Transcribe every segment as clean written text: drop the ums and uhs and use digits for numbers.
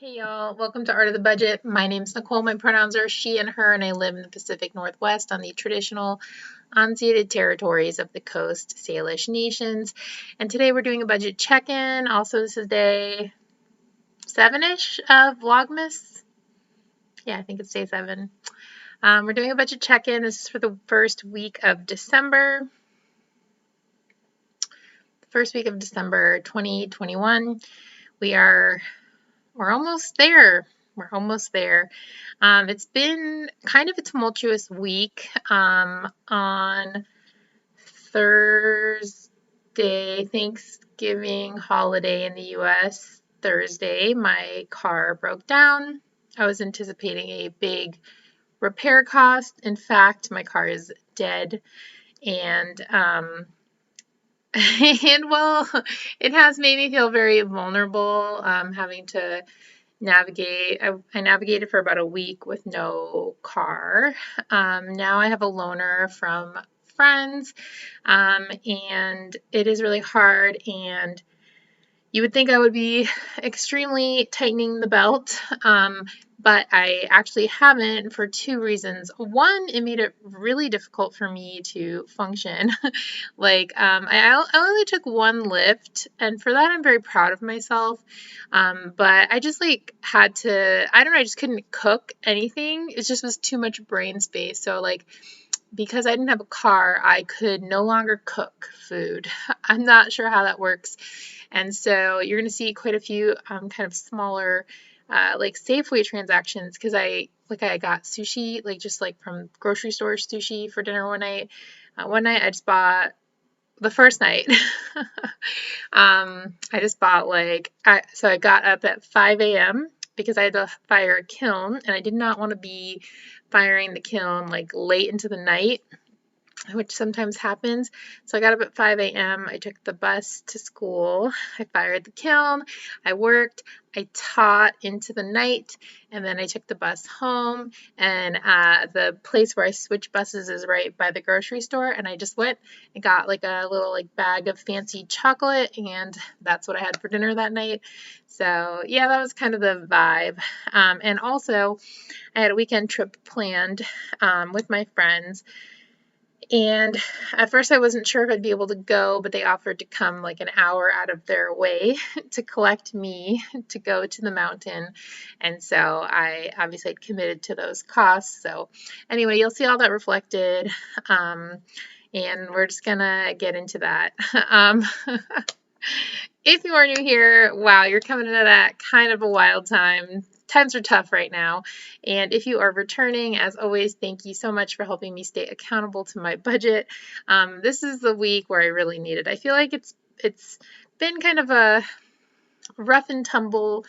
Hey y'all, welcome to Art of the Budget. My name's Nicole. My pronouns are she and her, and I live in the Pacific Northwest on the traditional unceded territories of the Coast Salish nations. And today we're doing a budget check-in. Also, this is day 7-ish of vlogmas. Yeah, I think it's day 7. We're doing a budget check-in. This is for the first week of December. First week of December 2021. We're almost there. We're almost there. It's been kind of a tumultuous week. On Thursday, Thanksgiving holiday in the US, Thursday, my car broke down. I was anticipating a big repair cost. In fact, my car is dead. And and well, it has made me feel very vulnerable, having to navigate. I navigated for about a week with no car. Now I have a loaner from friends, and it is really hard. And you would think I would be extremely tightening the belt, but I actually haven't for 2 reasons. One, it made it really difficult for me to function. I only took 1 lift, and for that I'm very proud of myself. But I just had to, I don't know, I just couldn't cook anything. It just was too much brain space. So because I didn't have a car, I could no longer cook food. I'm not sure how that works. And so you're going to see quite a few kind of smaller Safeway transactions, because I got sushi, just from grocery store sushi for dinner one night. One night I just bought, the first night, I just bought so I got up at 5 a.m. because I had to fire a kiln, and I did not want to be firing the kiln late into the night, which sometimes happens. So I got up at 5 a.m. I took the bus to school. I fired the kiln. I worked. I taught into the night, and then I took the bus home. And the place where I switch buses is right by the grocery store. And I just went and got a little bag of fancy chocolate, and that's what I had for dinner that night. So yeah, that was kind of the vibe. And also, I had a weekend trip planned with my friends. And at first I wasn't sure if I'd be able to go, but they offered to come an hour out of their way to collect me to go to the mountain. And so I obviously had committed to those costs. So anyway, you'll see all that reflected. And we're just gonna get into that. If you are new here, wow, you're coming into that kind of a wild time. Times are tough right now. And if you are returning, as always, thank you so much for helping me stay accountable to my budget. This is the week where I really need it. I feel like it's been kind of a rough and tumble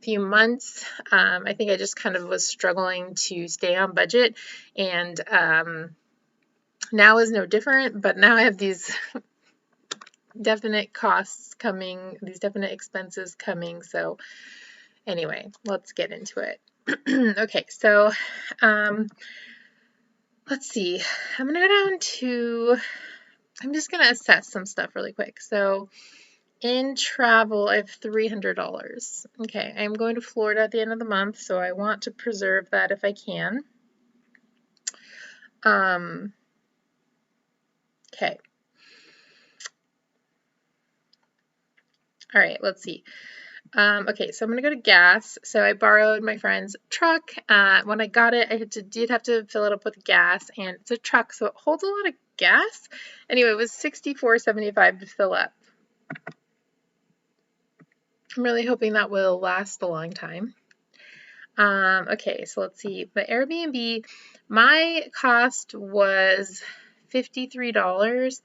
few months. I think I just kind of was struggling to stay on budget, and now is no different, but now I have these definite costs coming, these definite expenses coming. So anyway, let's get into it. Okay, so let's see. I'm just gonna assess some stuff really quick. So in travel, I have $300. Okay, I'm going to Florida at the end of the month, so I want to preserve that if I can. Okay. All right, let's see. Okay, so I'm gonna go to gas. So I borrowed my friend's truck. When I got it, I did have to fill it up with gas, and it's a truck, so it holds a lot of gas. Anyway, it was $64.75 to fill up. I'm really hoping that will last a long time. Okay, so let's see. The Airbnb, my cost was $53.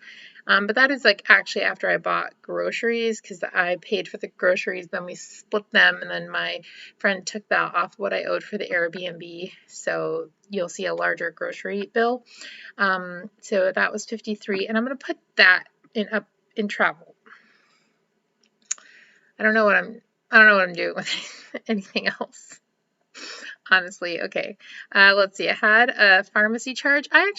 But that is actually after I bought groceries, because I paid for the groceries, then we split them, and then my friend took that off what I owed for the Airbnb. So you'll see a larger grocery bill. So that was $53, and I'm going to put that in travel. I don't know what I'm doing with anything else, honestly. Okay, let's see. I had a pharmacy charge. I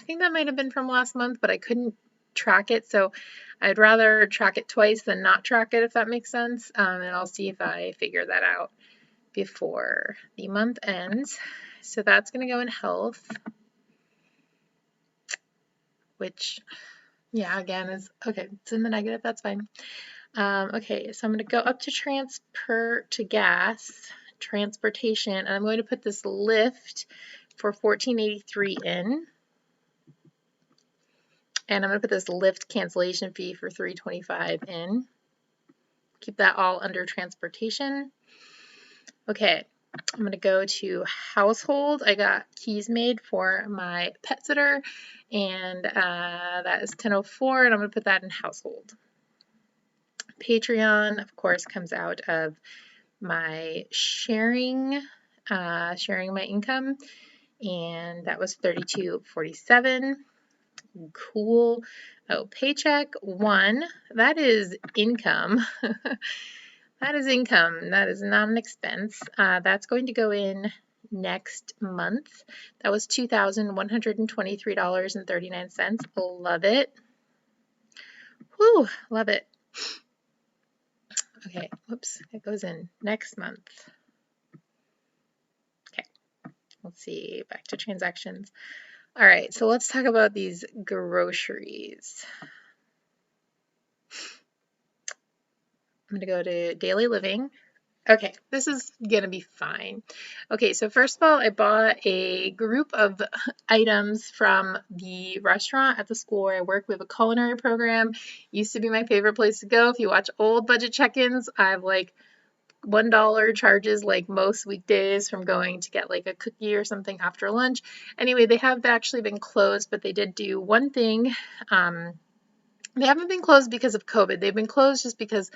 think that might have been from last month, but I couldn't track it. So I'd rather track it twice than not track it, if that makes sense. And I'll see if I figure that out before the month ends. So that's going to go in health, which, yeah, again, is okay. It's in the negative. That's fine. Okay, so I'm going to go up to gas, transportation, and I'm going to put this lift for $14.83 in. And I'm going to put this lift cancellation fee for $3.25 in. Keep that all under transportation. Okay, I'm going to go to household. I got keys made for my pet sitter, and that is $10.04, and I'm going to put that in household. Patreon, of course, comes out of my sharing my income, and that was $32.47. Cool. Oh, paycheck 1, that is income. That is income. That is not an expense. That's going to go in next month. That was $2,123.39. Love it. Whew, love it. Okay, whoops, it goes in next month. Okay, let's see, back to transactions. All right, so let's talk about these groceries. I'm going to go to daily living. Okay, this is going to be fine. Okay, so first of all, I bought a group of items from the restaurant at the school where I work. We have a culinary program. Used to be my favorite place to go. If you watch old budget check-ins, I have like $1 charges like most weekdays from going to get like a cookie or something after lunch. Anyway, they have actually been closed, but they did do one thing. They haven't been closed because of COVID. They've been closed just because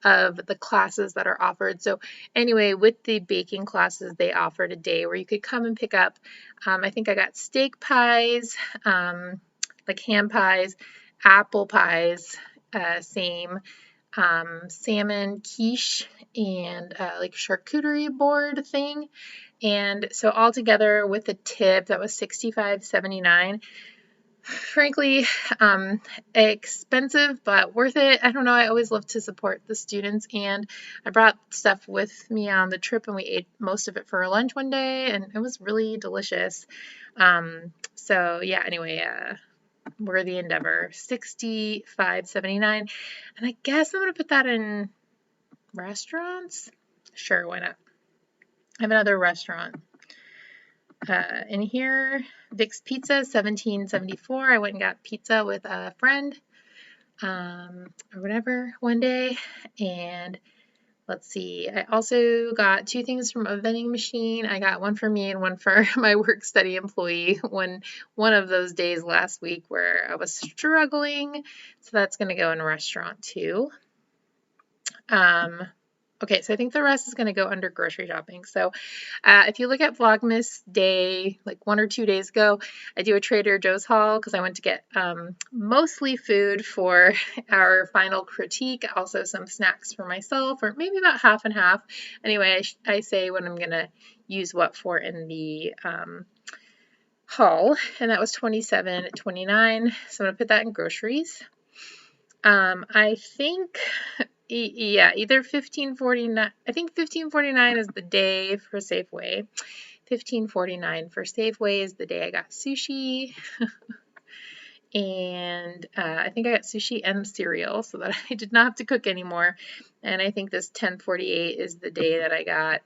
of the classes that are offered. So anyway, with the baking classes, they offered a day where you could come and pick up, I think I got steak pies, like ham pies, apple pies, same, salmon quiche, and like charcuterie board thing. And so all together with a tip, that was $65.79. Frankly, expensive, but worth it. I don't know. I always love to support the students, and I brought stuff with me on the trip, and we ate most of it for lunch one day, and it was really delicious. So yeah, anyway, worthy endeavor. $65.79, and I guess I'm gonna put that in restaurants. Sure, why not? I have another restaurant in here. Vic's Pizza, $17.74. I went and got pizza with a friend or whatever one day. And let's see, I also got 2 things from a vending machine. I got one for me and one for my work study employee one of those days last week where I was struggling. So that's going to go in a restaurant too. Okay, so I think the rest is going to go under grocery shopping. So if you look at Vlogmas Day, like 1 or 2 days ago, I do a Trader Joe's haul because I went to get mostly food for our final critique, also some snacks for myself, or maybe about half and half. Anyway, I say what I'm going to use what for in the haul, and that was $27.29. So I'm going to put that in groceries. I think... Yeah, either $15.49. I think $15.49 is the day for Safeway. $15.49 for Safeway is the day I got sushi. And I think I got sushi and cereal so that I did not have to cook anymore. And I think this $10.48 is the day that I got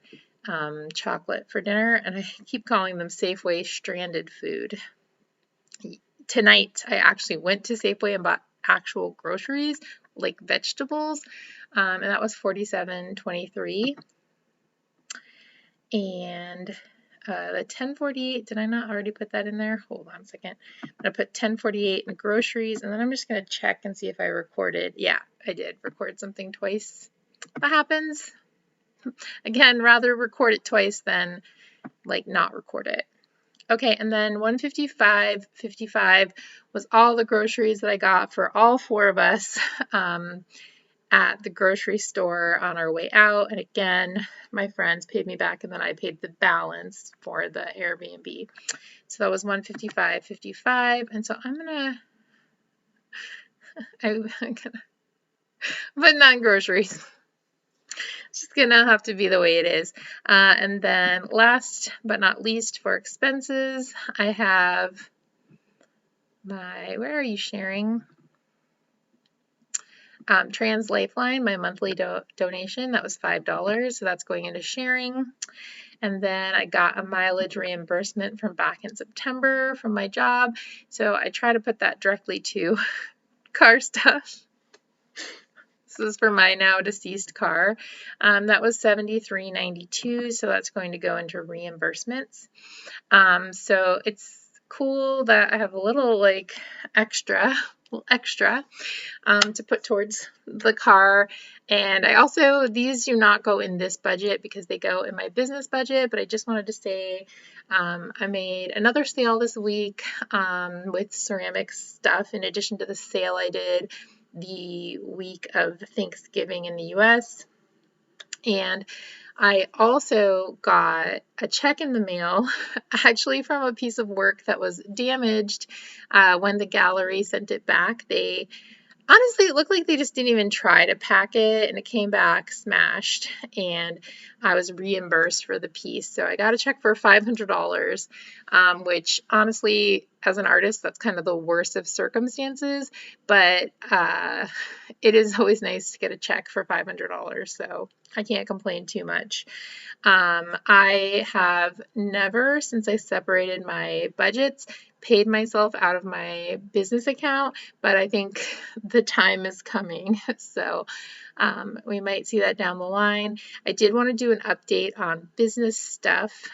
chocolate for dinner. And I keep calling them Safeway stranded food. Tonight, I actually went to Safeway and bought actual groceries, like vegetables, and that was $47.23. And the $10.48, did I not already put that in there? Hold on a second. I'm going to put $10.48 in groceries, and then I'm just going to check and see if I recorded. Yeah, I did record something twice. That happens. Again, rather record it twice than like not record it. Okay, and then $155.55 was all the groceries that I got for all 4 of us at the grocery store on our way out. And again, my friends paid me back, and then I paid the balance for the Airbnb. So that was $155.55. And so I'm gonna but not groceries. It's just gonna have to be the way it is. And then last but not least for expenses, I have where are you sharing? Trans Lifeline, my monthly donation, that was $5, so that's going into sharing. And then I got a mileage reimbursement from back in September from my job, so I try to put that directly to car stuff. This is for my now deceased car. That was $73.92, so that's going to go into reimbursements. So it's cool that I have a little like extra to put towards the car. And I also, these do not go in this budget because they go in my business budget, but I just wanted to say I made another sale this week with ceramic stuff in addition to the sale I did the week of Thanksgiving in the US. And I also got a check in the mail, actually from a piece of work that was damaged when the gallery sent it back. Honestly, it looked like they just didn't even try to pack it, and it came back smashed, and I was reimbursed for the piece. So I got a check for $500, which honestly, as an artist, that's kind of the worst of circumstances, but it is always nice to get a check for $500, so I can't complain too much. I have never, since I separated my budgets, paid myself out of my business account, but I think the time is coming. So we might see that down the line. I did want to do an update on business stuff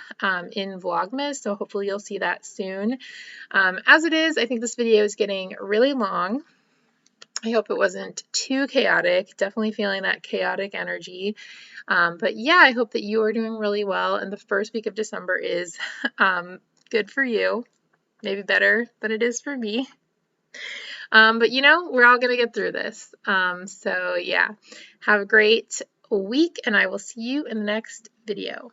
in Vlogmas, so hopefully you'll see that soon. As it is, I think this video is getting really long. I hope it wasn't too chaotic. Definitely feeling that chaotic energy. But yeah, I hope that you are doing really well, and the first week of December is good for you. Maybe better than it is for me. But you know, we're all going to get through this. So yeah, have a great week, and I will see you in the next video.